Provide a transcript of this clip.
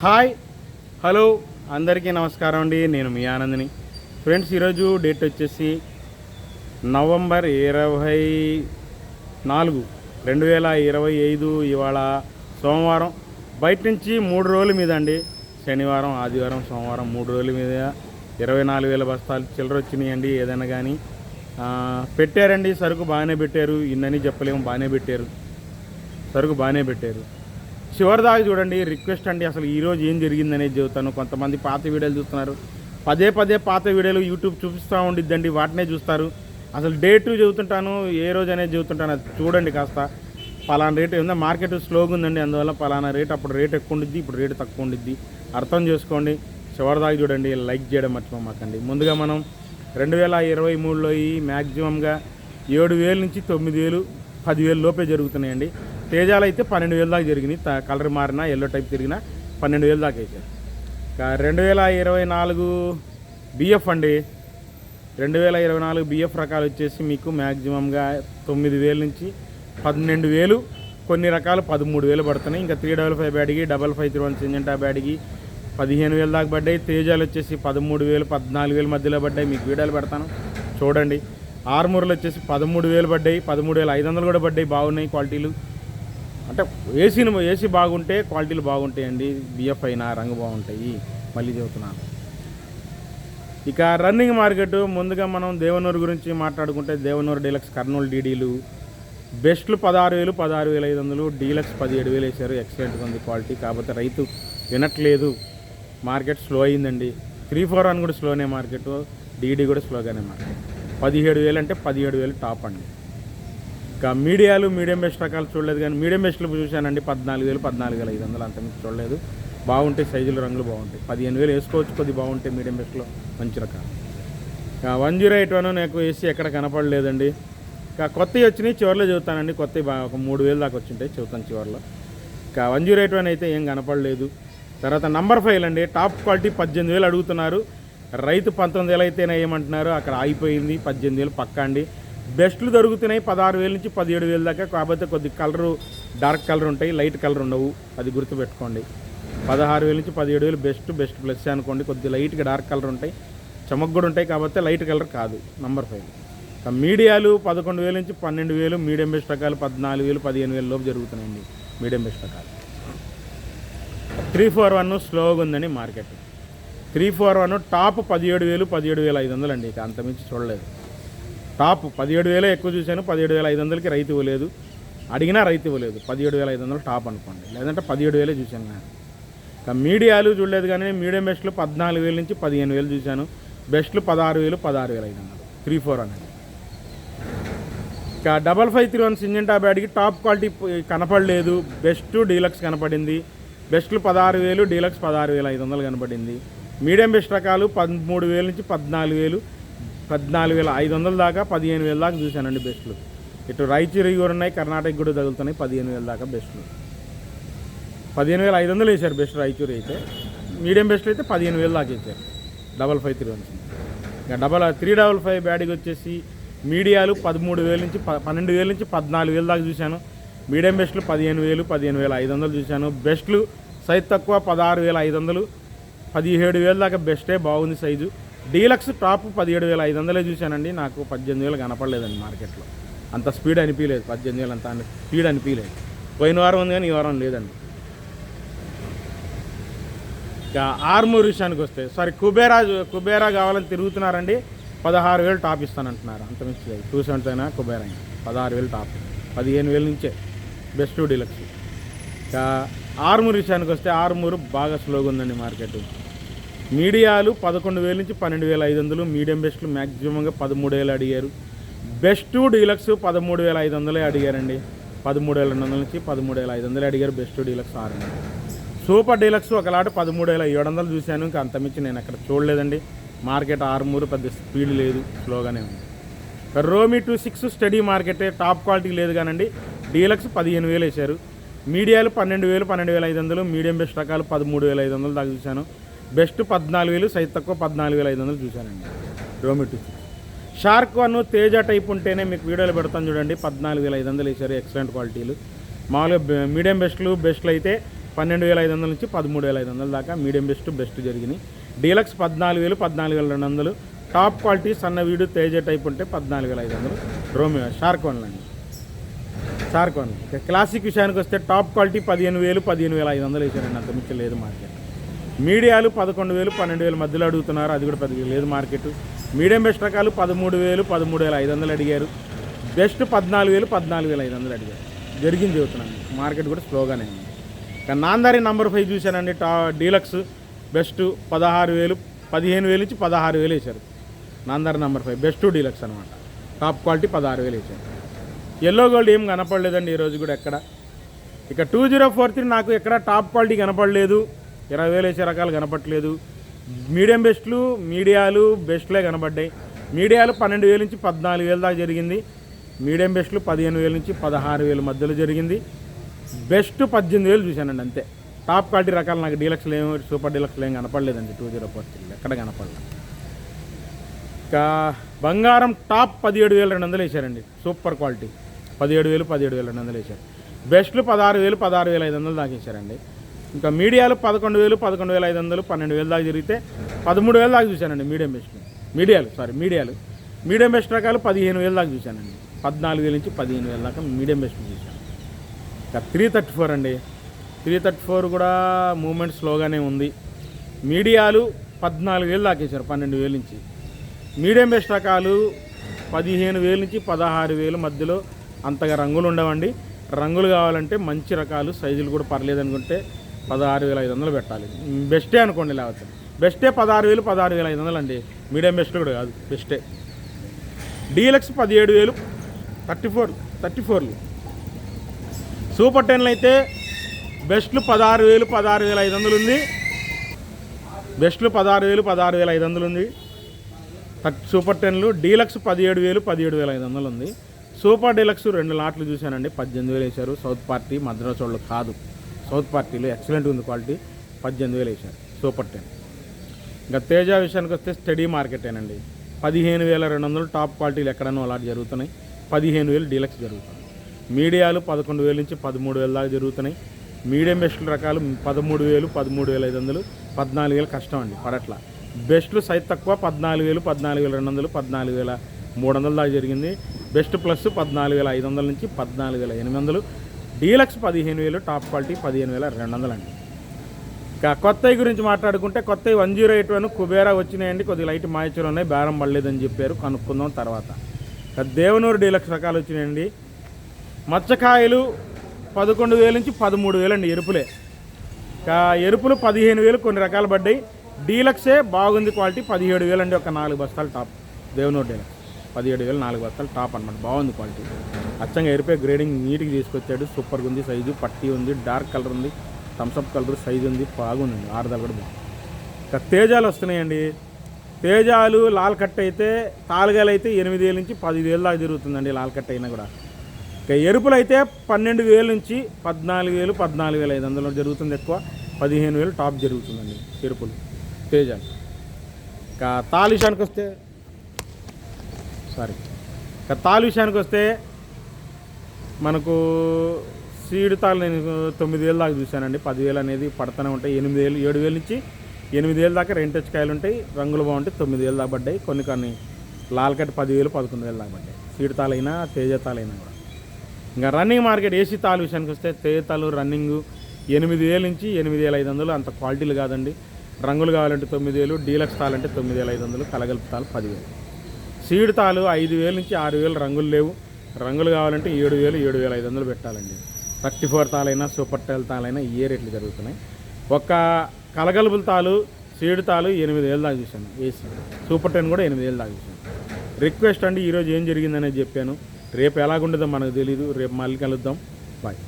Hi hello అందరికీ నమస్కారం అండి. నేను మీ ఆనందని. ఫ్రెండ్స్, ఈరోజు డేట్ వచ్చేసి నవంబర్ 24, 2025. ఇవాళ సోమవారం. బయట నుంచి 3 రోజుల మీద అండి, శనివారం, ఆదివారం, సోమవారం 3 రోజుల మీద 24,000 బస్తాలు చిల్లర వచ్చినాయండి. ఏదైనా కానీ పెట్టారండి. సరుకు బాగానే పెట్టారు, ఇన్నని చెప్పలేము. బాగానే పెట్టారు, సరుకు బాగానే పెట్టారు. చివరి దాకా చూడండి. రిక్వెస్ట్ అండి, అసలు ఈరోజు ఏం జరిగిందనేది చెబుతాను. కొంతమంది పాత వీడియోలు చూస్తున్నారు, పదే పాత వీడియోలు యూట్యూబ్ చూపిస్తూ ఉండిద్దండి, వాటినే చూస్తారు. అసలు డేటు చెబుతుంటాను, ఏ రోజు అనేది చెబుతుంటాను, అది చూడండి కాస్త. పలానా రేటు ఉందా, మార్కెట్ స్లోగా ఉందండి, అందువల్ల పలానా రేటు, అప్పుడు రేటు ఎక్కువ ఉండిద్ది, ఇప్పుడు రేటు తక్కువ ఉండిద్ది. అర్థం చేసుకోండి. చివరి దాకా చూడండి, లైక్ చేయడం మర్చిపోమాకండి. ముందుగా మనం 2023లో ఈ మ్యాక్సిమంగా 7,000 నుంచి 9,000, 10,000 లోపే జరుగుతున్నాయండి. తేజాలు అయితే 12,000 దాకా జరిగినాయి. కలర్ మారినా, ఎల్లో టైప్ తిరిగినా 12,000 దాకా వేసారు. 2024 బిఎఫ్ అండి, 2024 బిఎఫ్ రకాలు వచ్చేసి మీకు మ్యాక్సిమంగా 9,000 నుంచి 12,000, కొన్ని రకాలు 13,000 పడుతున్నాయి. ఇంకా 355 బ్యాడ్కి, 5531 సింజంటా బ్యాడ్కి 15,000 దాకా పడ్డాయి. తేజాలు వచ్చేసి 13,000, 14,000 మధ్యలో పడ్డాయి. మీకు వీడియోలు పెడతాను చూడండి. ఆర్మూర్లు వచ్చేసి 13,000 పడ్డాయి, 13,500 కూడా పడ్డాయి. బాగున్నాయి క్వాలిటీలు. అంటే ఏసీ బాగుంటే క్వాలిటీలు బాగుంటాయండి. బిఎఫ్ అయినా రంగు బాగుంటాయి. మళ్ళీ చెబుతున్నాను. ఇక రన్నింగ్ మార్కెట్, ముందుగా మనం దేవనూరు గురించి మాట్లాడుకుంటే, దేవనూరు డీలక్స్ కర్నూలు డీడీలు బెస్ట్లు 16,000, 16,500, డీలక్స్ 17,000 వేశారు. ఎక్సలెంట్గా ఉంది క్వాలిటీ. కాకపోతే రైతు వినట్లేదు, మార్కెట్ స్లో అయిందండి. 341 కూడా స్లోనే మార్కెట్, డీడీ కూడా స్లోగానే మార్కెట్. 17,000 అంటే 17,000 టాప్ అండి. ఇంకా మీడియం బెస్ట్ రకాలు చూడలేదు, కానీ మీడియం బెస్ట్లు చూశానండి. 14,000, 14,500, అంతమించి చూడలేదు. బాగుంటాయి, సైజులు రంగులు బాగుంటాయి. 15,000 వేసుకోవచ్చు, కొద్ది బాగుంటాయి మీడియం బెస్ట్లో, మంచి రకాలు. 1081 నాకు వేసి ఎక్కడ కనపడలేదండి. ఇంకా కొత్తవి వచ్చినాయి, చివరిలో చెబుతానండి. కొత్తవి ఒక 3,000 దాకా వచ్చింటాయి, చెబుతాను చివరిలో. ఇంకా 1081 అయితే ఏం కనపడలేదు. తర్వాత నంబర్ 5 అండి, టాప్ క్వాలిటీ 18,000 అడుగుతున్నారు. రైతు 19,000 అయితేనే ఏమంటున్నారు, అక్కడ ఆగిపోయింది. 18,000 పక్కా అండి. బెస్ట్లు దొరుకుతున్నాయి 16,000 నుంచి 17,000 దాకా. కాకపోతే కొద్ది కలరు డార్క్ కలర్ ఉంటాయి, లైట్ కలర్ ఉండవు, అది గుర్తుపెట్టుకోండి. 16,000 నుంచి 17,000 బెస్ట్ ప్లస్ అనుకోండి. కొద్ది లైట్గా డార్క్ కలర్ ఉంటాయి, చమక్ కూడా ఉంటాయి, కాకపోతే లైట్ కలర్ కాదు. నంబర్ 5. మీడియాలు 11,000 నుంచి 12,000, మీడియం బెస్ట్ రకాలు 14,000, 15,000 లోపు జరుగుతున్నాయండి మీడియం బెస్ట్ రకాలు. 341 స్లోగా ఉందని మార్కెట్. 341 టాప్ 17,000, 17,500 అండి. ఇక అంతమించి చూడలేదు. టాప్ 17,000 ఎక్కువ చూశాను, 17,500కి రైతు ఇవ్వలేదు. అడిగినా రైతు ఇవ్వలేదు. 17,500 టాప్ అనుకోండి, లేదంటే 17,000 చూశాను నేను. ఇంకా మీడియాలు చూడలేదు, కానీ మీడియం బెస్ట్లు 14,000 నుంచి 15,000 చూశాను. బెస్ట్లు 16,000, 16,500. 341 అండి. ఇంకా 5531 సింజంటా బ్యాడ్కి టాప్ క్వాలిటీ కనపడలేదు. బెస్ట్ డీలక్స్ కనపడింది. బెస్ట్లు 16,000, డీలక్స్ 16,500 కనపడింది. మీడియం బెస్ట్ రకాలు 13,000 నుంచి 14,000, 14,500 దాకా, 15,000 దాకా చూశానండి బెస్ట్లు. ఇటు రాయచూరి కూడా ఉన్నాయి, కర్ణాటక కూడా తగులుతున్నాయి. 15,000 దాకా బెస్ట్లు. 15,500 వేశారు బెస్ట్ రాయచూరి అయితే. మీడియం బెస్ట్లు అయితే 15,000 దాకా వేశారు. 5531. ఇంకా 355 బ్యాడ్కి వచ్చేసి మీడియాలు 13,000 నుంచి 12,000 నుంచి 14,000 దాకా చూశాను. మీడియం బెస్ట్లు 15,000, 15,500 చూశాను. బెస్ట్లు సైజ్ తక్కువ 16,500, 17,000 దాకా బెస్టే, బాగుంది సైజు. డీలక్స్ టాప్ 17,500 చూశానండి. నాకు 18,000 కనపడలేదండి మార్కెట్లో. అంత స్పీడ్ అనిపించలేదు. 18,000 అంత స్పీడ్ అనిపించలేదు. పోయిన వారం ఉంది, కానీ ఈ వారం లేదండి. ఇక ఆర్మూర్ విషయానికి వస్తే, సారీ కుబేరా కావాలని తిరుగుతున్నారండి. 16,000 టాప్ ఇస్తానంటున్నారు. అంత మించి 270 అయినా కుబేరా అయినా 16,000 టాప్. 15,000 నుంచే బెస్ట్ డీలక్స్. ఇక ఆర్మూర్ విషయానికి వస్తే, ఆర్మూర్ బాగా స్లోగా ఉందండి మార్కెట్. మీడియాలు 11,000 నుంచి 12,500, మీడియం బెస్ట్లు మ్యాక్సిమంగా 13,000 అడిగారు. బెస్ట్ డీలక్స్ 13,500 అడిగారండి. 13,200 నుంచి 13,500 అడిగారు best deluxe Armoor. Super deluxe ఒకలాట 13,700 చూశాను. ఇంకా అంతమించి నేను అక్కడ చూడలేదండి. మార్కెట్ ఆర్మూర్ పెద్ద స్పీడ్ లేదు, స్లోగానే ఉంది. రోమి 26 స్టడీ మార్కెటే, టాప్ క్వాలిటీ లేదు కానండి. డీలక్స్ 15,000 వేశారు. మీడియాలు 12,000, 12,500, మీడియం బెస్ట్ రకాలు 13,500 దాకా చూశాను. బెస్ట్ 14,000, సైజ్ తక్కువ 14,500 చూశానండి. రోమి 26. షార్క్ 1 తేజ టైప్ ఉంటేనే మీకు వీడియోలు పెడతాను చూడండి. 14,500 వేశారు. ఎక్సలెంట్ క్వాలిటీలు. మామూలుగా మీడియం బెస్ట్లు అయితే 12,500 నుంచి 13,500 దాకా మీడియం బెస్ట్ జరిగినాయి. డీలక్స్ 14,000 14,200. టాప్ క్వాలిటీ సన్న వీడు తేజ టైప్ ఉంటే 14,500. రోమియో షార్క్ వన్లు అండి, షార్క్ వన్. క్లాసిక్ విషయానికి వస్తే టాప్ క్వాలిటీ 15,000 15,500 వేసారండి, అంత మించి లేదు మార్కెట్. మీడియాలు 11,000 12,000 మధ్యలో అడుగుతున్నారు, అది కూడా పెద్దగా లేదు మార్కెట్. మీడియం బెస్ట్ రకాలు 13,000 13,500 అడిగారు. బెస్ట్ 14,000 14,500 అడిగారు. జరిగింది చెబుతున్నాను, మార్కెట్ కూడా స్లోగానే ఉంది. కానీ నాందారి నంబర్ 5 చూశానండి, డీలక్స్ బెస్ట్ 16,000 15,000 నుంచి 16,000 వేశారు. నాందారి నంబర్ 5 బెస్ట్ డీలక్స్ అనమాట. టాప్ క్వాలిటీ 16,000 వేశారు. ఎల్లో గోల్డ్ ఏం కనపడలేదండి ఈరోజు కూడా ఎక్కడ. ఇక 2043 నాకు ఎక్కడ టాప్ క్వాలిటీ కనపడలేదు, 20,000 వేసే రకాలు కనపడలేదు. మీడియం బెస్ట్లు మీడియాలు బెస్ట్లే కనపడ్డాయి. మీడియాలు 12,000 నుంచి 14,000 దాకా జరిగింది. మీడియం బెస్ట్లు 15,000 నుంచి 16,000 మధ్యలో జరిగింది. బెస్ట్ 18,000 చూశానండి అంతే. టాప్ క్వాలిటీ రకాలు నాకు డీలక్స్లు ఏమో సూపర్ డీలక్స్లు ఏం కనపడలేదండి 2043 ఎక్కడ కనపడలేదు. ఇంకా బంగారం టాప్ 17,200 వేశారండి, సూపర్ క్వాలిటీ 17,000 17,200 వేశారు. బెస్ట్లు 16,000 16,500 దాకా వేశారండి. ఇంకా మీడియాలు 11,000 11,500 12,000 దాకా జరిగితే 13,000 దాకా చూశానండి మీడియం బెస్ట్లు. మీడియాలు మీడియం బెస్ట్ రకాలు 15,000 దాకా చూశానండి. 14,000 నుంచి 15,000 దాకా మీడియం బెస్ట్ చూశాను. ఇంకా 334 అండి, 334 కూడా మూమెంట్ స్లోగానే ఉంది. మీడియాలు 14,000 దాకా వేశారు, 12,000 నుంచి. మీడియం బెస్ట్ రకాలు 15,000 నుంచి 16,000 మధ్యలో. అంతగా రంగులు ఉండవండి. రంగులు కావాలంటే మంచి రకాలు సైజులు కూడా పర్లేదు అనుకుంటే 16,500 పెట్టాలి. బెస్టే అనుకోండి, లేకపోతే బెస్టే 16,000 16,500 అండి. మీడియం బెస్ట్ కూడా కాదు, బెస్టే. డీలక్స్ 17,000 34 సూపర్ 10లు అయితే బెస్ట్లు 16,000 16,500 ఉంది. బెస్ట్లు 16,000 16,500 ఉంది. సూపర్ 10లు. డీలక్స్ 17,000 17,500 ఉంది. సూపర్ డీలక్స్ 2 లాట్లు చూశానండి, 18,000 వేశారు. సౌత్ పార్టీ మద్రాసు వాళ్ళు కాదు, సౌత్ పార్టీలో ఎక్సలెంట్ ఉంది క్వాలిటీ, 18,000 వేశారు సూపర్ 10. ఇంకా తేజ విషయానికి వస్తే స్టడీ మార్కెటేనండి. 15,200 టాప్ క్వాలిటీలు ఎక్కడనో అలాంటి జరుగుతున్నాయి. 15,000 డీలక్స్ జరుగుతుంది. మీడియాలు 11,000 నుంచి 13,000 దాకా జరుగుతున్నాయి. మీడియం బెస్ట్లు రకాలు 13,000 13,500 14,000 కష్టం అండి పడట్ల. బెస్ట్లు సైజ్ తక్కువ 14,000 14,200 14,300 దాకా జరిగింది. బెస్ట్ ప్లస్ 14,500 నుంచి 14,800. డీలక్స్ 15,000, టాప్ క్వాలిటీ 15,200 అండి. ఇంకా కొత్తవి గురించి మాట్లాడుకుంటే కొత్తవి 1081 కుబేరా వచ్చినాయండి, కొద్దిగా లైట్ మాయిచర్ ఉన్నాయి, బేరం పడలేదని చెప్పారు, కనుక్కుందాం తర్వాత. దేవనూరు డీలక్స్ రకాలు వచ్చినాయండి. మచ్చకాయలు 11,000 నుంచి 13,000 అండి, ఎరుపులే. ఎరుపులు 15,000 కొన్ని రకాలు పడ్డాయి. డీలక్సే బాగుంది క్వాలిటీ 17,000 అండి, ఒక 4 బస్తాలు టాప్. దేవనూరు డీలక్స్ 17,000 4 బస్తాలు టాప్ అనమాట, బాగుంది క్వాలిటీ. అచ్చంగా ఎరిపే గ్రేడింగ్ నీట్గా తీసుకొచ్చాడు, సూపర్గా ఉంది. సైజు పట్టి ఉంది, డార్క్ కలర్ ఉంది, థమ్స్అప్ కలర్ సైజు ఉంది, బాగుందండి. ఆరుదల కూడా బాగుంది. ఇంకా తేజాలు వస్తున్నాయండి. తేజాలు లాల్ కట్ అయితే తాలుగాలు అయితే 8,000 నుంచి 10,000 దాకా జరుగుతుందండి, లాల్ కట్ అయినా కూడా. ఇక ఎరుపులు అయితే 12,000 నుంచి 14,000 14,500 జరుగుతుంది ఎక్కువ. 15,000 టాప్ జరుగుతుందండి ఎరుపులు తేజాలు. ఇంకా తాలు విషయానికి వస్తే మనకు సీడ్ తాళ్ళు నేను 9,000 దాకా చూశానండి. 10,000 అనేది పడుతూనే ఉంటాయి. 8,000 7,000 నుంచి 8,000 దాకా రెంటెచ్ కాయలు ఉంటాయి. రంగులు బాగుంటాయి. 9,000 దాకా పడ్డాయి. కొన్ని లాల్ కట్ 10,000 11,000 దాకా పడ్డాయి, సీడ్ తాళైనా తేజ తాళైనా కూడా. ఇంకా రన్నింగ్ మార్కెట్ ఏసీ తాళు విషయానికి వస్తే తేజ తాళు రన్నింగ్ 8,000 నుంచి 8,500. అంత క్వాలిటీలు కాదండి. రంగులు కావాలంటే 9,000, డీలక్స్ తాళంటే 9,500, కలగలుపు తాళు 10,000. సీడ్ తాళు 5,000 నుంచి 6,000, రంగులు లేవు. రంగులు కావాలంటే 7,000 7,500 పెట్టాలండి. 34 తాళైనా సూపర్ టైల్ తాళైనా ఏ రేట్లు జరుగుతున్నాయి. ఒక్క కలగలుపుల తాళు సీడ్ తాళు 8,000 దాకా చూశాను ఏసీ. సూపర్ 10 కూడా 8,000 దాకా చూశాను. రిక్వెస్ట్ అండి, ఈరోజు ఏం జరిగిందనేది చెప్పాను. రేపు ఎలాగుంటుందో మనకు తెలీదు. రేపు మళ్ళీ కలుద్దాం. బాయ్.